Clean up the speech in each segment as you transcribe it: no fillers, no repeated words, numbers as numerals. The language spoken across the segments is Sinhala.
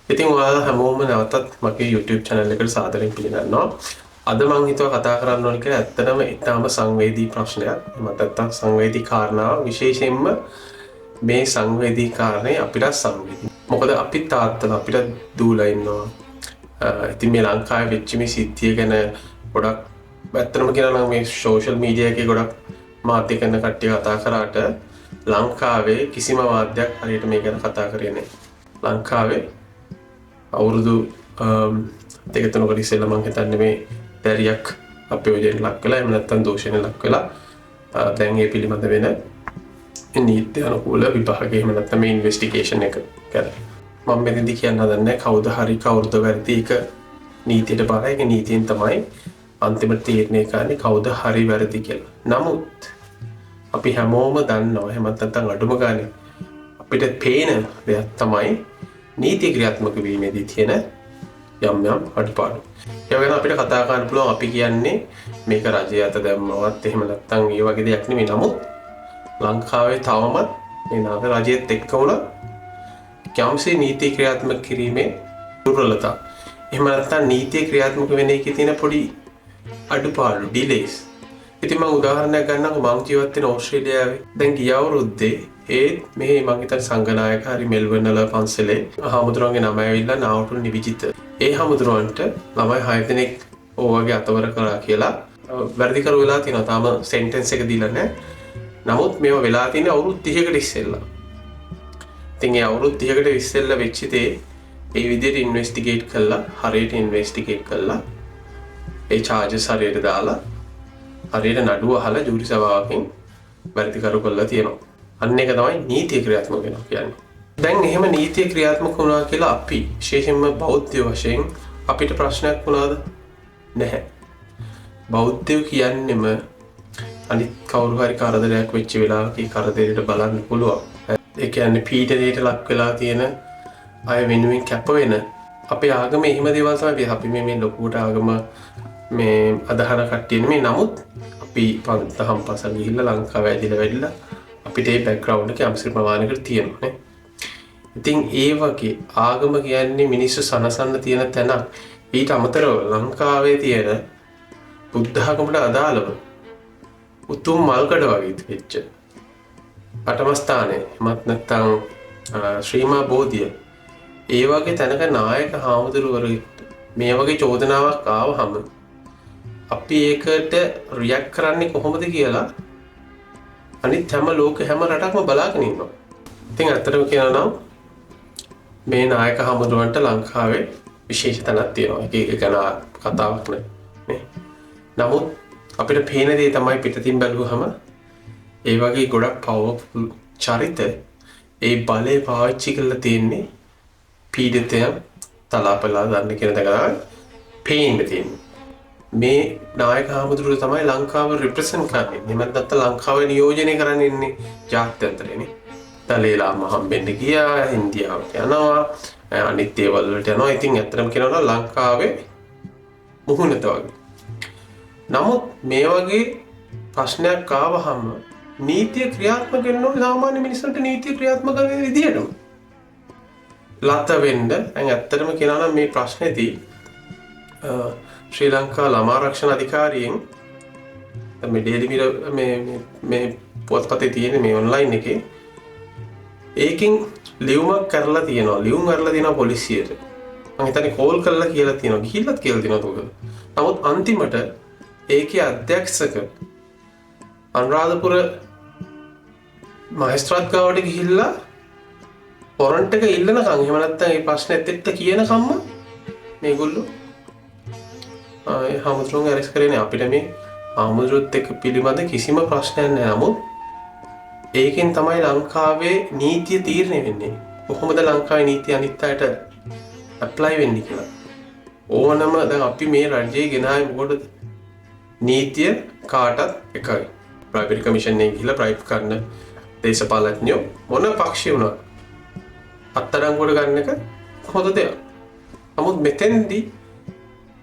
ඉතින් ඔයාලා හැමෝම නැවතත් මගේ YouTube channel එකට සාදරයෙන් පිළිගන්නවා. අද මම හිතුවා කතා කරන්න ඕන කියලා ඇත්තටම ඊටාම සංවේදී ප්‍රශ්නයක්. එහෙම නැත්නම් සංවේදී කාරණාව විශේෂයෙන්ම මේ සංවේදී කාරණේ අපිට සංවේදී. මොකද අපි තාත්තලා අපිට දූලා ඉන්නවා. ඉතින් මේ ලංකාවේ වෙච්ච මේ සිද්ධිය ගැන ගොඩක් ඇත්තටම කියනවා නම් මේ social media එකේ ගොඩක් මාධ්‍ය කරන කට්ටිය කතා කරාට ලංකාවේ කිසිම මාධ්‍යයක් හරියට මේ ගැන කතා කරේ නැහැ. ලංකාවේ අවුරුදු දෙක තුනකට ඉස්සෙල්ලා මම හිතන්නේ මේ දැරියක් අපයෝජනයට ලක් වෙලා එහෙම නැත්නම් දෝෂණයට ලක් වෙලා දැන් ඒ පිළිබඳ වෙන නීති අනුකූල විභාගය එහෙම නැත්නම් මේ ඉන්වෙස්ටිගේෂන් එක කරලා මම මෙතනදී කියන්න හදන්නේ කවුද හරි කවුරුද වැරදි එක නීතියට බාරයි. ඒක නීතියෙන් තමයි අන්තිම තීරණය කරන්නේ කවුද හරි වැරදි කියලා. නමුත් අපි හැමෝම දන්නවා එහෙම නැත්නම් අඩුම ගානේ අපිට පේන දෙයක් තමයි නීති ක්‍රියාත්මක වීමේදී තියෙන යම් අඩුපාඩු. ඒ වගේම අපිට කතා කරන්න පුළුවන් අපි කියන්නේ මේක රජය අත දැම්මවත් එහෙම නැත්නම් ඒ වගේ දෙයක් නෙමෙයි. නමුත් ලංකාවේ තවමත් මේ නාග රජයේත් එක්ක උන යම්සේ නීති ක්‍රියාත්මක කිරීමේ දුර්වලතා. එහෙම නැත්නම් නීති ක්‍රියාත්මක වෙන එකේ තියෙන පොඩි අඩුපාඩු ඩිලේස්. ඉතින් මම උදාහරණයක් ගන්නකො මම ජීවත් වෙන ඕස්ට්‍රේලියාවේ දැන් ගිය අවුරුද්දේ මේ මං හිතන්නේ සංඝනායක හරි මෙල්බර්න් වල පන්සලේ හාමුදුරුවන්ගේ නම ඇවිල්ලා නාවටුල් නිවිජිත. ඒ හාමුදුරුවන්ට ළමයි 6 දෙනෙක් ඕවගේ අතවර කරා කියලා වැරදිකරු වෙලා තියෙනවා. තාම සෙන්ටෙන්ස් එක දීලා නැහැ. නමුත් මේවා වෙලා තියෙන්නේ අවුරුදු 30කට ඉස්සෙල්ලා. ඉතින් ඒ අවුරුදු 30කට ඉස්සෙල්ලා වෙච්ච දේ ඒ විදිහට ඉන්වෙස්ටිගේට් කළා, හරියට ඉන්වෙස්ටිගේට් කළා. ඒ charges හරියට දාලා හරියට නඩුව අහලා ජූරි සභාවකින් වැරදිකරු කළා තියෙනවා. අන්න එක තමයි නීතිය ක්‍රියාත්මක වෙනවා කියන්නේ. දැන් එහෙම නීතිය ක්‍රියාත්මක වුණා කියලා අපි විශේෂයෙන්ම බෞද්ධ වශයෙන් අපිට ප්‍රශ්නයක් වුණාද? නැහැ. බෞද්ධයෝ කියන්නේම අනිත් කවුරු හරි කරදරයක් වෙච්ච වෙලාවක ඒ කරදරයට බලන්න පුළුවන්. ඒ කියන්නේ පීඩනයට ලක් වෙලා තියෙන අය වෙනුවෙන් කැප වෙන අපේ ආගම එහෙම දේවල් තමයි අපි මේ ලොකුට ආගම මේ අදහන කට්ටිය නෙමෙයි. නමුත් අපි පන්තහම් පසල් ගිහිල්ලා ලංකාවේ ඇදිලා වැඩිලා අපිට ඒ බෑග්ග්‍රවුන්ඩ් එක යම්සි ප්‍රමාණයකට තියෙනවා නේ. ඉතින් ඒ වගේ ආගම කියන්නේ මිනිස්සු සනසන්න තියෙන තැනක්. ඊට අමතරව ලංකාවේ තියෙන බුද්ධ ආගමට අදාළව උතුම් මල්කඩ වගේ වෙච්ච අටම ස්ථානයේ එමත් නැත්නම් ශ්‍රීමා බෝධිය ඒ වගේ තැනක නායක හාමුදුරුවරුන්ට මේ වගේ චෝදනාවක් ආවහම අපි ඒකට රියැක්ට් කරන්නේ කොහොමද කියලා අනිත් හැම හැම රටක්ම බලාගෙන ඉන්නවා. ඉතින් ඇත්තටම කියනවා නම් මේ නායක හමුදුරන්ට ලංකාවේ විශේෂ තැනක් තියෙනවා. ඒක ගැන කතාවක් නේ. නමුත් අපිට පේන දේ තමයි පිටතින් බැලුවහම ඒ වගේ ගොඩක් පවර්ෆුල් චරිත ඒ බලය පාවිච්චි කරලා තියෙන්නේ පීඩිතයන් තලාපලා ගන්න කියන දේ පේන්න තියෙනවා. මේ නායක හමුදුරුවෝ තමයි ලංකාව රිප්‍රසන්ට් කරන්නේ. එහෙම නැත්නම් ලංකාව නියෝජනය කරන්නේ ඉන්නේ ජාත්‍යන්තරේනේ. දලේලාම හම්බෙන්න ගියා, ඉන්දියාවට යනවා, අනිත් දේවල් වලට යනවා. ඉතින් ඇත්තටම කියනවා ලංකාවේ මුහුණත වගේ. නමුත් මේ වගේ ප්‍රශ්නයක් ආවහම නීතිය ක්‍රියාත්මක වෙන්න ඕනේ සාමාන්‍ය මිනිස්සුන්ට නීතිය ක්‍රියාත්මක කරන විදිහටම. ලත වෙන්න දැන් ඇත්තටම කියනවා නම් මේ ප්‍රශ්නේදී ශ්‍රී ලංකා ළමා ආරක්ෂණ අධිකාරියෙන් මේ ඩේලි මිරර් මේ පොත්පතේ තියෙන මේ ඔන්ලයින් එකේ ඒකෙන් ලියුමක් කරලා තියෙනවා. ලියුම් කරලා තියෙනවා පොලිසියට. මම හිතන්නේ කෝල් කරලා කියලා තියෙනවා. ගිහිල්ලත් කියලා තියෙනවා උගල. නමුත් අන්තිමට ඒකේ අධ්‍යක්ෂක අනුරාධපුර මහේස්ත්‍රාත් ගාවට ගිහිල්ලා වොරන්ට් එක ඉල්ලනකම් එහෙම නැත්නම් මේ ප්‍රශ්නෙත් එක්ක කියනකම්ම මේගොල්ලෝ හාමුදුරුවෝ ඇරෙස්ට් කරන්නේ. අපිට මේ හාමුදුරුවොත් එක්ක පිළිබඳ කිසිම ප්‍රශ්නයක් නැහැ. නමුත් ඒකෙන් තමයි ලංකාවේ නීතිය තීරණය වෙන්නේ. කොහොමද ලංකාවේ නීතිය අනිත් අයට ඇප්ලයි වෙන්නේ කියලා. ඕනම දැන් අපි මේ රජයේ ගෙනාවේ මොකටද? නීතිය කාටත් එකයි. ප්‍රයිවට් කමිෂන් එකේ ගිහිල්ලා ප්‍රයිවට් කරන දේශපාලඥයෝ මොන පක්ෂේ වුණත් අත්අඩංගුවට ගන්න එක හොඳ දෙයක්. නමුත් මෙතෙන්දී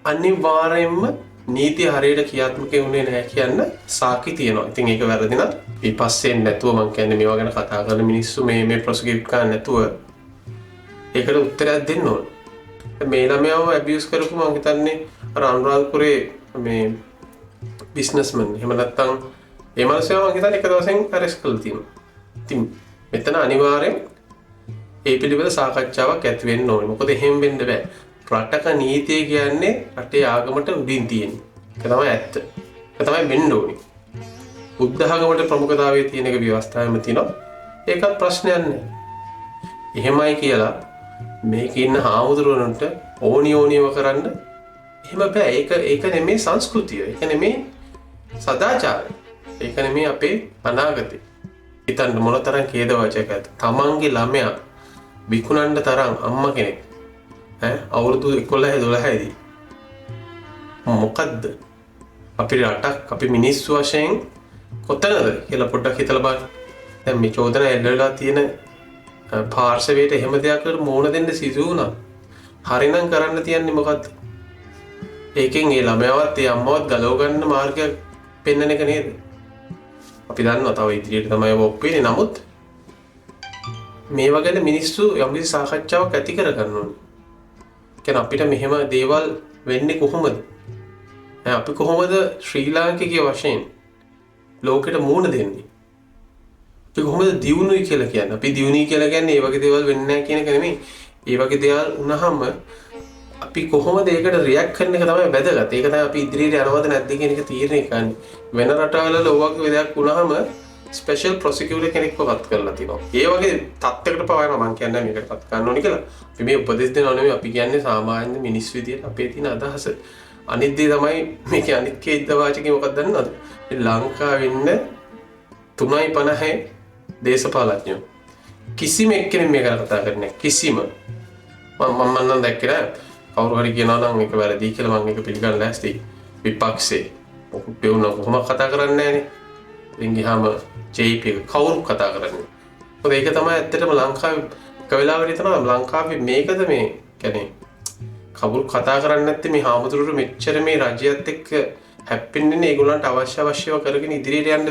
අනිවාර්යයෙන්ම නීතිය හරියට ක්‍රියාත්මක වෙන්නේ නැහැ කියන්න සාකි තියෙනවා. ඉතින් ඒක වැරදි නම් ඊපස්සේ නැතුව මම කියන්නේ මේවා ගැන කතා කරන මිනිස්සු මේ ප්‍රොසිකියුට් කරන්න නැතුව ඒකට උත්තරයක් දෙන්න ඕනේ. මේ ළමයාව ඇබියුස් කරපු මම හිතන්නේ අර අනුරාධපුරේ මේ බිස්නස්මන් එහෙම නැත්නම් ඒ මනුස්සයා මම හිතන්නේ එක දවසෙන් අරෙස්ට් කළා තියෙනවා. ඉතින් මෙතන අනිවාර්යෙන් ඒ පිළිබඳ සාකච්ඡාවක් ඇති වෙන්න ඕනේ. මොකද එහෙම වෙන්න බෑ. රටක නීතිය කියන්නේ රටේ ආගමට උඩින් තියෙන. ඒක තමයි ඇත්ත. ඒක තමයි වෙන්න ඕනේ. බුද්ධ ආගමට ප්‍රමුඛතාවයේ තියෙන එක ව්‍යවස්ථාවෙම තියෙනවා. ඒකත් ප්‍රශ්නයක් නෑ. එහෙමයි කියලා මේක ඉන්න හාමුදුරුවන්ට ඕනියව කරන්න එහෙම බෑ. ඒක නෙමේ සංස්කෘතිය. ඒක නෙමේ සදාචාරය. ඒක නෙමේ අපේ අනාගතය. හිතන්න මොනතරම් ඛේදවාචකද. තමන්ගේ ළමයා විකුණන්න තරම් අම්මා කෙනෙක් අවුරුදු 11 12 දී මොකද්ද අපේ රටක් අපි මිනිස්සු වශයෙන් කොතනද කියලා පොඩ්ඩක් හිතලා බලන්න. දැන් මේ චෝදන එල්ලලා තියෙන පාර්ශවයට එහෙම දෙයක්කට මෝන දෙන්න සිදු වුණා. හරිනම් කරන්න තියන්නේ මොකද්ද? ඒකෙන් ඒ ළමයාවත් ඒ අම්මවත් ගලව ගන්න මාර්ගයක් පෙන්වන එක නේද? අපි දන්නවා තව ඉදිරියට තමයි ඔප්පෙන්නේ. නමුත් මේ වගේ මිනිස්සු යම්කිසි සාකච්ඡාවක් ඇති කර ගන්න ඕනේ. කියන්නේ අපිට මෙහෙම දේවල් වෙන්නේ කොහොමද? අපි කොහොමද ශ්‍රී ලාංකිකය වශයෙන් ලෝකෙට මුහුණ දෙන්නේ? අපි කොහොමද දියුණුවයි කියලා කියන්නේ? අපි දියුණුවයි කියලා කියන්නේ ඒ වගේ දේවල් වෙන්නේ නැහැ කියන එක නෙමෙයි. ඒ වගේ දේවල් වුණාම අපි කොහොමද ඒකට රියැක්ට් කරන එක තමයි වැදගත්. ඒක තමයි අපි ඉදිරියට යනවද නැද්ද කියන එක තීරණය කරන්නේ. වෙන රටවල ඔයගේ දෙයක් වුණාම ස්පෙෂල් ප්‍රොසිකියුටර් කෙනෙක්ව පත් කරලා තිනවා. ඒ වගේ තත්ත්වයකට පවයනවා මම කියන්නේ මේකට පත් කරන්න ඕනි කියලා. අපි මේ උපදෙස් දෙනව නෙමෙයි අපි කියන්නේ සාමාන්‍ය මිනිස් විදියට අපේ තියෙන අදහස. අනිත් දේ තමයි මේකේ අනිත් කේද්දවාචකේ මොකක්ද දන්නවද? මේ ලංකාවේ ඉන්න 3.50 දේශපාලඥයෝ කිසිම එක්කෙනෙක් මේක කතා කරන්නේ නැහැ. කිසිම මම නම් දැක්කේ නෑ. කවුරු හරි කියනවා නම් මේක වැරදි කියලා මම ඒක පිළිගන්න ලෑස්තියි. විපක්ෂේ ඔක්කොම කොහොම කතා කරන්නේ නැහනේ. ඉතින් ගියාම JP එක කවුරු කතා කරන්නේ. මොකද ඒක තමයි ඇත්තටම ලංකාවේ කවලාවට තමයි ලංකාවේ මේකද මේ කියන්නේ කවුරු කතා කරන්නේ නැත්තේ මේ හාමුදුරුවෝ මෙච්චර මේ රජයත් එක්ක හැප්පෙන්නේ ඒගොල්ලන්ට අවශ්‍යව කරගෙන ඉදිරියට යන්න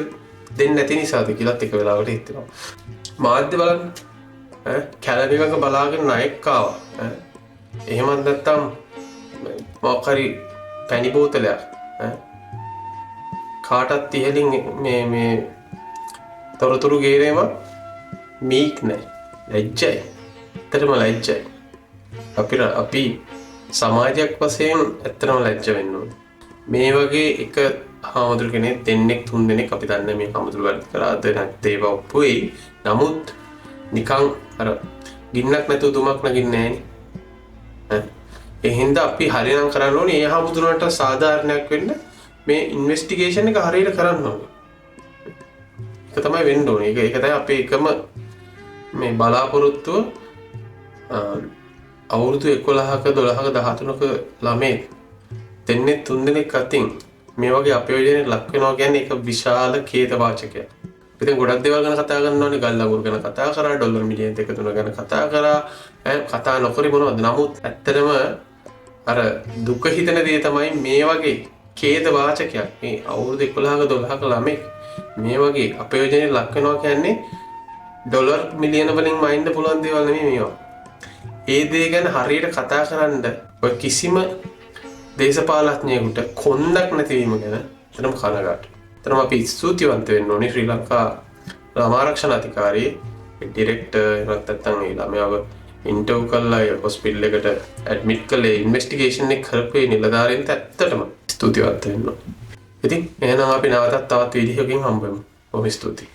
දෙන්නේ නැති නිසාද කියලාත් එක වෙලාවකට හිතෙනවා. මාධ්‍ය බලන්න කැලණිවක බලාගෙන නායක ආවා. එහෙමත් නැත්තම් මොකක් හරි පැණි බෝතලයක් කාටත් ඉහලින් මේ තොරතුරු ගේනේම මීක් නැහැ. ලැජ්ජයි. ඇත්තටම ලැජ්ජයි. අපි සමාජයක් වශයෙන් ඇත්තටම ලැජ්ජ වෙන්න ඕනේ. මේ වගේ එක හාමුදුරු කෙනෙක් දෙන්නෙක් තුන් දෙනෙක් අපි දන්නේ මේ හාමුදුරු වැඩ කරාද නැත්නම් ඒව ඔප්පුයි. නමුත් නිකන් අර ගින්නක් නැතුව දුමක් නගින්නේ නැහැ. ඒ හින්දා අපි හරියනම් කරන්න ඕනේ ඒ හාමුදුරුවන්ට සාධාරණයක් වෙන්න මේ ඉන්වෙස්ටිගේෂන් එක හරියට කරන්න ඕනේ. ඒක තමයි වෙන්න ඕනේ. ඒක තමයි අපේ එකම මේ බලාපොරොත්තුව. අවුරුදු 11ක 12ක 13ක ළමයි දෙන්නේ තුන් දෙනෙක් අතින් මේ වගේ අපයෝජනයට ලක් වෙනවා කියන්නේ ඒක විශාල ඛේදවාචකයක්. ඉතින් ගොඩක් දේවල් ගැන කතා කරන්න ඕනේ. ගල් ලඟුරු ගැන කතා කරා, ඩොලර් මිලියන් 2-3 ගැන කතා කරා. කතා නොකරි මොනවද? නමුත් ඇත්තටම අර දුක හිතෙන දේ තමයි මේ වගේ ඛේදවාචකයක්. මේ අවුරුදු 11ක 12ක ළමයි මේ වගේ අපයෝජනයට ලක් වෙනවා කියන්නේ ඩොලර් මිලියන වලින් මයින්ඩ් පුළුවන් දේවල් නෙමෙයි මේවා. ඒ දේ ගැන හරියට කතා කරන්න ඔය කිසිම දේශපාලඥයෙකුට කොන්දක් නැතිවීම ගැන එතනම කනගාටුයි. එතනම අපි ස්තුතිවන්ත වෙන්න ඕනේ ශ්‍රී ලංකා ආරක්ෂණ අධිකාරියේ ඩිරෙක්ටර් නැත්නම් ඒ ළමයාව ඉන්ටර්වයුව කළා හොස්පිටල් එකට ඇඩ්මිට් කළේ ඉන්වෙස්ටිගේෂන් එක කරපේ නිලධාරීන්ට ඇත්තටම ස්තුතිවන්ත වෙන්න ඕනේ. ඉතින් එහෙනම් අපි නැවතත් තවත් වීඩියෝකින් හම්බ වෙමු. බොහොම ස්තුතියි.